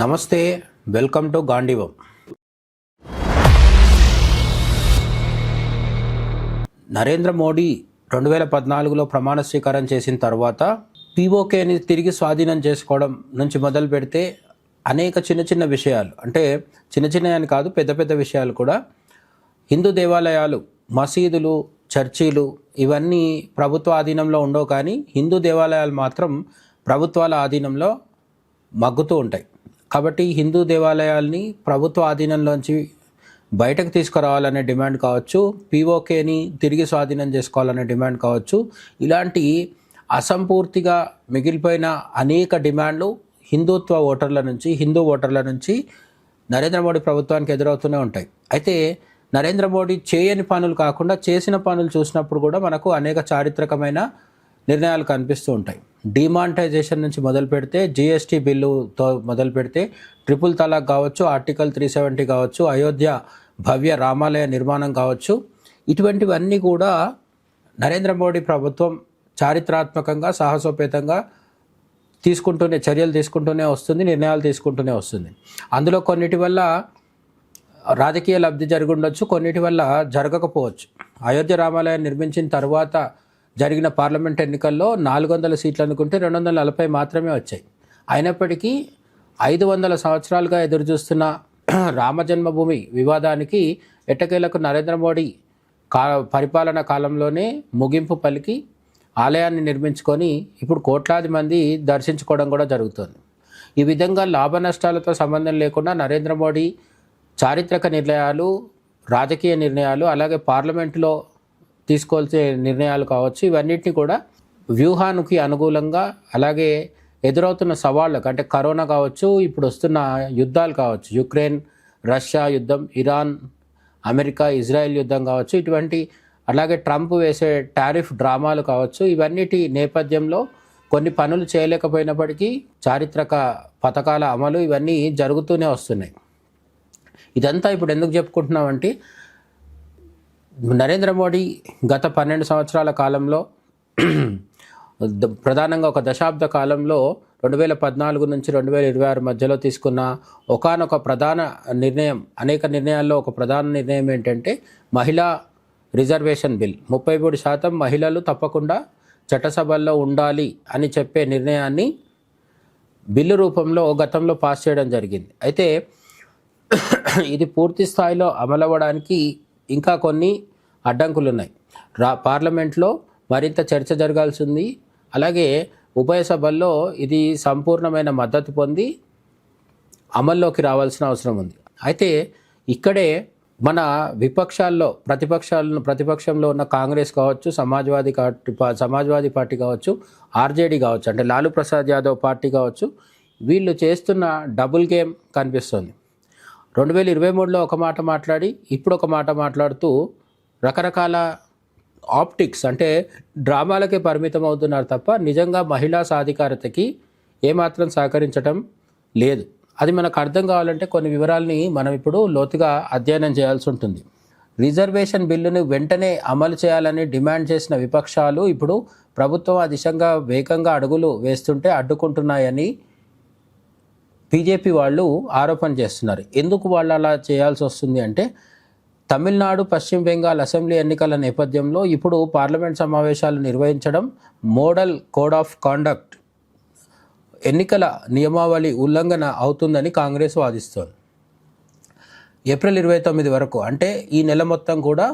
నమస్తే, welcome to గాంధీవం. నరేంద్ర మోడీ 2014లో ప్రమాణ స్వీకారం చేసిన తర్వాత పీఓకేని తిరిగి స్వాధీనం చేసుకోవడం నుంచి మొదలు పెడితే అనేక చిన్న చిన్న విషయాలు, అంటే చిన్న చిన్న అని కాదు, పెద్ద పెద్ద విషయాలు కూడా, హిందూ దేవాలయాలు, మసీదులు, చర్చీలు ఇవన్నీ ప్రభుత్వ ఆధీనంలో ఉండవు, కానీ హిందూ దేవాలయాలు మాత్రం ప్రభుత్వాల ఆధీనంలో మగ్గుతూ ఉంటాయి. కాబట్టి హిందూ దేవాలయాల్ని ప్రభుత్వ ఆధీనంలోంచి బయటకు తీసుకురావాలనే డిమాండ్ కావచ్చు, పీఓకేని తిరిగి స్వాధీనం చేసుకోవాలనే డిమాండ్ కావచ్చు, ఇలాంటి అసంపూర్తిగా మిగిలిపోయిన అనేక డిమాండ్లు హిందూ ఓటర్ల నుంచి నరేంద్ర మోడీ ప్రభుత్వానికి ఎదురవుతూనే ఉంటాయి. అయితే నరేంద్ర మోడీ చేయని పనులు కాకుండా చేసిన పనులు చూసినప్పుడు కూడా మనకు అనేక చారిత్రకమైన నిర్ణయాలు కనిపిస్తూ ఉంటాయి. డిమానిటైజేషన్ నుంచి మొదలు పెడితే, జిఎస్టీ బిల్లుతో మొదలు పెడితే, ట్రిపుల్ తలాక్ కావచ్చు, ఆర్టికల్ 370 కావచ్చు, అయోధ్య భవ్య రామాలయ నిర్మాణం కావచ్చు, ఇటువంటివన్నీ కూడా నరేంద్ర మోడీ ప్రభుత్వం చారిత్రాత్మకంగా, సాహసోపేతంగా చర్యలు తీసుకుంటూనే వస్తుంది, నిర్ణయాలు తీసుకుంటూనే వస్తుంది. అందులో కొన్నిటి వల్ల రాజకీయ లబ్ధి జరిగి ఉండొచ్చు, కొన్నిటి వల్ల జరగకపోవచ్చు. అయోధ్య రామాలయం నిర్మించిన తర్వాత జరిగిన పార్లమెంట్ ఎన్నికల్లో 400 సీట్లు అనుకుంటే 240 మాత్రమే వచ్చాయి. అయినప్పటికీ 500 సంవత్సరాలుగా ఎదురుచూస్తున్న రామజన్మభూమి వివాదానికి ఎట్టకేలకు నరేంద్ర మోడీ పరిపాలన కాలంలోనే ముగింపు పలికి ఆలయాన్ని నిర్మించుకొని ఇప్పుడు కోట్లాది మంది దర్శించుకోవడం కూడా జరుగుతుంది. ఈ విధంగా లాభ నష్టాలతో సంబంధం లేకుండా నరేంద్ర మోడీ చారిత్రక నిర్ణయాలు, రాజకీయ నిర్ణయాలు, అలాగే పార్లమెంటులో తీసుకోవాల్సే నిర్ణయాలు కావచ్చు, ఇవన్నిటిని కూడా వ్యూహానికి అనుకూలంగా, అలాగే ఎదురవుతున్న సవాళ్ళకు, అంటే కరోనా కావచ్చు, ఇప్పుడు వస్తున్న యుద్ధాలు కావచ్చు, యుక్రెయిన్ రష్యా యుద్ధం, ఇరాన్ అమెరికా ఇజ్రాయెల్ యుద్ధం కావచ్చు, ఇటువంటి, అలాగే ట్రంప్ వేసే టారిఫ్ డ్రామాలు కావచ్చు, ఇవన్నిటి నేపథ్యంలో కొన్ని పనులు చేయలేకపోయినప్పటికీ చారిత్రక పథకాల అమలు ఇవన్నీ జరుగుతూనే వస్తున్నాయి. ఇదంతా ఇప్పుడు ఎందుకు చెప్పుకుంటున్నామంటే, నరేంద్ర మోడీ గత 12 సంవత్సరాల కాలంలో, ప్రధానంగా ఒక దశాబ్ద కాలంలో 2014 నుంచి 2026 మధ్యలో తీసుకున్న ఒకానొక ప్రధాన నిర్ణయం, అనేక నిర్ణయాల్లో ఒక ప్రధాన నిర్ణయం ఏంటంటే మహిళా రిజర్వేషన్ బిల్. 33% మహిళలు తప్పకుండా చట్టసభల్లో ఉండాలి అని చెప్పే నిర్ణయాన్ని బిల్లు రూపంలో గతంలో పాస్ చేయడం జరిగింది. అయితే ఇది పూర్తి స్థాయిలో అమలవ్వడానికి ఇంకా కొన్ని అడ్డంకులు ఉన్నాయి. పార్లమెంట్లో మరింత చర్చ జరగాల్సి ఉంది. అలాగే ఉభయ సభల్లో ఇది సంపూర్ణమైన మద్దతు పొంది అమల్లోకి రావాల్సిన అవసరం ఉంది. అయితే ఇక్కడే మన ప్రతిపక్షంలో ఉన్న కాంగ్రెస్ కావచ్చు, సమాజ్వాదీ పార్టీ కావచ్చు, ఆర్జేడీ కావచ్చు, అంటే లాలూ ప్రసాద్ యాదవ్ పార్టీ కావచ్చు, వీళ్ళు చేస్తున్న డబుల్ గేమ్ కనిపిస్తుంది. 2023లో ఒక మాట మాట్లాడి ఇప్పుడు ఒక మాట మాట్లాడుతూ రకరకాల ఆప్టిక్స్, అంటే డ్రామాలకే పరిమితం అవుతున్నారు తప్ప నిజంగా మహిళా సాధికారతకి ఏమాత్రం సహకరించడం లేదు. అది మనకు అర్థం కావాలంటే కొన్ని వివరాలని మనం ఇప్పుడు లోతుగా అధ్యయనం చేయాల్సి ఉంటుంది. రిజర్వేషన్ బిల్లును వెంటనే అమలు చేయాలని డిమాండ్ చేసిన విపక్షాలు ఇప్పుడు ప్రభుత్వం ఆ దిశగా వేగంగా అడుగులు వేస్తుంటే అడ్డుకుంటున్నాయని బీజేపీ వాళ్ళు ఆరోపణ చేస్తున్నారు. ఎందుకు వాళ్ళు అలా చేయాల్సి వస్తుంది అంటే, తమిళనాడు, పశ్చిమ బెంగాల్ అసెంబ్లీ ఎన్నికల నేపథ్యంలో ఇప్పుడు పార్లమెంట్ సమావేశాలు నిర్వహించడం మోడల్ కోడ్ ఆఫ్ కాండక్ట్, ఎన్నికల నియమావళి ఉల్లంఘన అవుతుందని కాంగ్రెస్ వాదిస్తోంది. ఏప్రిల్ 29 వరకు, అంటే ఈ నెల మొత్తం కూడా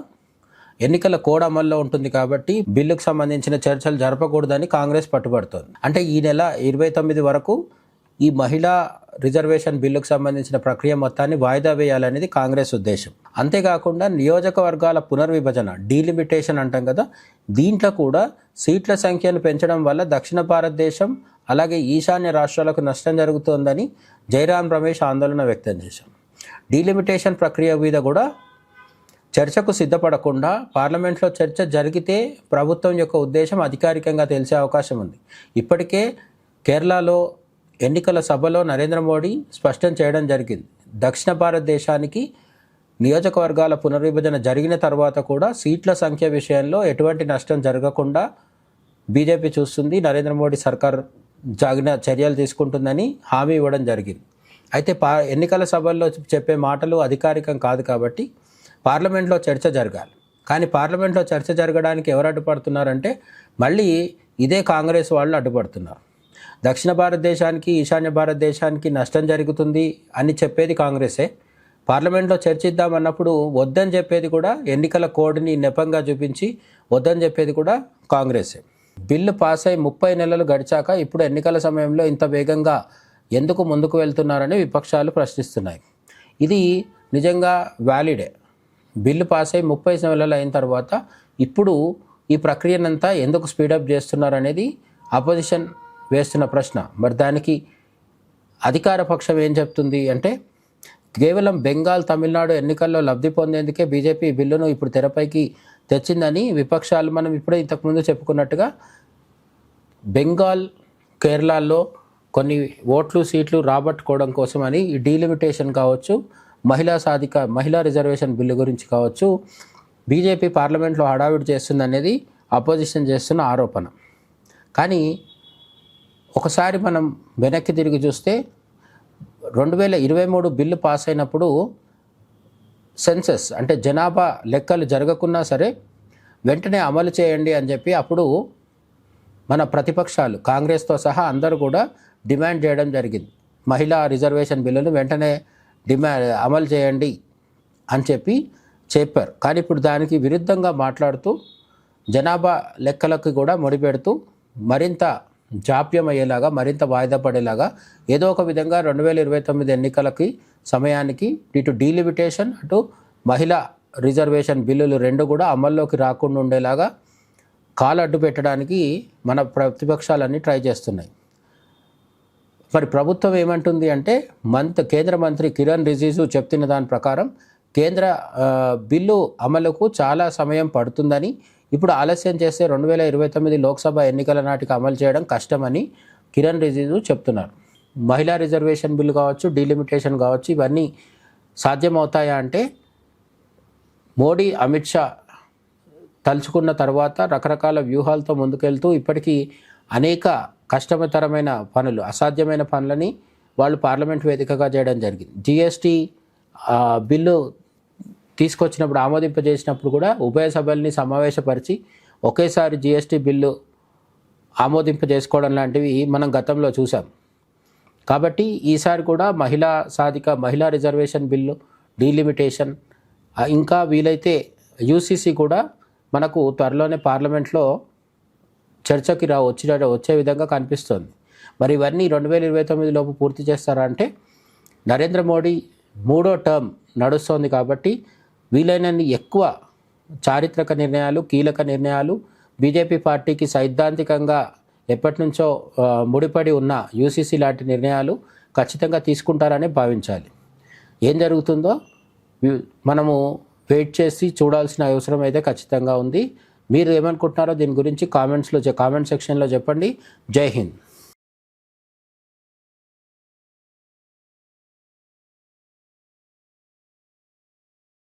ఎన్నికల కోడ్ అమల్లో ఉంటుంది కాబట్టి బిల్లుకు సంబంధించిన చర్చలు జరపకూడదని కాంగ్రెస్ పట్టుబడుతోంది. అంటే ఈ నెల 29 వరకు ఈ మహిళా రిజర్వేషన్ బిల్లుకు సంబంధించిన ప్రక్రియ మొత్తాన్ని వాయిదా వేయాలనేది కాంగ్రెస్ ఉద్దేశం. అంతేకాకుండా నియోజకవర్గాల పునర్విభజన, డీలిమిటేషన్ అంటాం కదా, దీంట్లో కూడా సీట్ల సంఖ్యను పెంచడం వల్ల దక్షిణ భారతదేశం అలాగే ఈశాన్య రాష్ట్రాలకు నష్టం జరుగుతోందని జైరాం రమేష్ ఆందోళన వ్యక్తం చేశారు. డీలిమిటేషన్ ప్రక్రియ మీద కూడా చర్చకు సిద్ధపడకుండా పార్లమెంట్లో చర్చ జరిగితే ప్రభుత్వం యొక్క ఉద్దేశం అధికారికంగా తెలిసే అవకాశం ఉంది. ఇప్పటికే కేరళలో ఎన్నికల సభలో నరేంద్ర మోడీ స్పష్టం చేయడం జరిగింది, దక్షిణ భారతదేశానికి నియోజకవర్గాల పునర్విభజన జరిగిన తర్వాత కూడా సీట్ల సంఖ్య విషయంలో ఎటువంటి నష్టం జరగకుండా బీజేపీ చూస్తుంది, నరేంద్ర మోడీ సర్కార్ జాగిన చర్యలు తీసుకుంటుందని హామీ ఇవ్వడం జరిగింది. అయితే ఎన్నికల సభల్లో చెప్పే మాటలు అధికారికం కాదు కాబట్టి పార్లమెంట్లో చర్చ జరగాలి. కానీ పార్లమెంట్లో చర్చ జరగడానికి ఎవరు అడ్డుపడుతున్నారంటే మళ్ళీ ఇదే కాంగ్రెస్ వాళ్ళు అడ్డుపడుతున్నారు. దక్షిణ భారతదేశానికి ఈశాన్య భారతదేశానికి నష్టం జరుగుతుంది అని చెప్పేది కాంగ్రెసే. పార్లమెంట్లో చర్చిద్దామన్నప్పుడు వద్దని చెప్పేది కూడా ఎన్నికల కోడ్ని నెపంగా చూపించి వద్దని చెప్పేది కూడా కాంగ్రెసే. బిల్లు పాస్ అయి 30 నెలలు గడిచాక ఇప్పుడు ఎన్నికల సమయంలో ఇంత వేగంగా ఎందుకు ముందుకు వెళ్తున్నారని విపక్షాలు ప్రశ్నిస్తున్నాయి. ఇది నిజంగా వ్యాలిడే. బిల్లు పాస్ అయి 30 నెలలు అయిన తర్వాత ఇప్పుడు ఈ ప్రక్రియనంతా ఎందుకు స్పీడప్ చేస్తున్నారనేది అపోజిషన్ వేస్తున్న ప్రశ్న. మరి దానికి అధికార పక్షం ఏం చెప్తుంది అంటే కేవలం బెంగాల్, తమిళనాడు ఎన్నికల్లో లబ్ధి పొందేందుకే బీజేపీ బిల్లును ఇప్పుడు తెరపైకి తెచ్చిందని విపక్షాలు మనం ఇప్పుడే ఇంతకుముందు చెప్పుకున్నట్టుగా బెంగాల్, కేరళలో కొన్ని ఓట్లు సీట్లు రాబట్టుకోవడం కోసమని ఈ డీలిమిటేషన్ కావచ్చు, మహిళా రిజర్వేషన్ బిల్లు గురించి కావచ్చు బీజేపీ పార్లమెంట్లో హడావిడి చేస్తుందనేది అపోజిషన్ చేస్తున్న ఆరోపణ. కానీ ఒకసారి మనం వెనక్కి తిరిగి చూస్తే 2023 బిల్లు పాస్ అయినప్పుడు సెన్సస్ అంటే జనాభా లెక్కలు జరగకున్నా సరే వెంటనే అమలు చేయండి అని చెప్పి అప్పుడు మన ప్రతిపక్షాలు కాంగ్రెస్తో సహా అందరూ కూడా డిమాండ్ చేయడం జరిగింది. మహిళా రిజర్వేషన్ బిల్లును వెంటనే అమలు చేయండి అని చెప్పారు. కానీ ఇప్పుడు దానికి విరుద్ధంగా మాట్లాడుతూ జనాభా లెక్కలకు కూడా ముడిపెడుతూ మరింత జాప్యం అయ్యేలాగా, మరింత వాయిదా పడేలాగా ఏదో ఒక విధంగా 2029 ఎన్నికలకి సమయానికి ఇటు డీలిమిటేషన్ అటు మహిళా రిజర్వేషన్ బిల్లులు రెండు కూడా అమల్లోకి రాకుండా ఉండేలాగా కాలు అడ్డు పెట్టడానికి మన ప్రతిపక్షాలన్నీ ట్రై చేస్తున్నాయి. మరి ప్రభుత్వం ఏమంటుంది అంటే కేంద్ర మంత్రి కిరణ్ రిజిజు చెప్తున్న దాని ప్రకారం కేంద్ర బిల్లు అమలుకు చాలా సమయం పడుతుందని, ఇప్పుడు ఆలస్యం చేస్తే 2029 లోక్సభ ఎన్నికల నాటికి అమలు చేయడం కష్టమని కిరణ్ రిజిజు చెప్తున్నారు. మహిళా రిజర్వేషన్ బిల్లు కావచ్చు, డీలిమిటేషన్ కావచ్చు, ఇవన్నీ సాధ్యమవుతాయా అంటే మోడీ, అమిత్ షా తలుచుకున్న తర్వాత రకరకాల వ్యూహాలతో ముందుకెళ్తూ ఇప్పటికీ అనేక కష్టతరమైన పనులు, అసాధ్యమైన పనులని వాళ్ళు పార్లమెంట్ వేదికగా చేయడం జరిగింది. జిఎస్టీ బిల్లు తీసుకొచ్చినప్పుడు, ఆమోదింపజేసినప్పుడు కూడా ఉభయ సభల్ని సమావేశపరిచి ఒకేసారి జిఎస్టీ బిల్లు ఆమోదింపజేసుకోవడం లాంటివి మనం గతంలో చూసాం. కాబట్టి ఈసారి కూడా మహిళా రిజర్వేషన్ బిల్లు, డీలిమిటేషన్, ఇంకా వీలైతే యూసీసీ కూడా మనకు త్వరలోనే పార్లమెంట్లో చర్చకి వచ్చే విధంగా కనిపిస్తోంది. మరి ఇవన్నీ 2029 లోపు పూర్తి చేస్తారా అంటే నరేంద్ర మోడీ 3వ టర్మ్ నడుస్తోంది కాబట్టి వీలైనన్ని ఎక్కువ చారిత్రక నిర్ణయాలు, కీలక నిర్ణయాలు బీజేపీ పార్టీకి సైద్ధాంతికంగా ఎప్పటి నుంచో ముడిపడి ఉన్న యూసీసీ లాంటి నిర్ణయాలు ఖచ్చితంగా తీసుకుంటారనే భావించాలి. ఏం జరుగుతుందో మనము వెయిట్ చేసి చూడాల్సిన అవసరం అయితే ఖచ్చితంగా ఉంది. మీరు ఏమనుకుంటున్నారో దీని గురించి కామెంట్ సెక్షన్లో చెప్పండి. జై హింద్.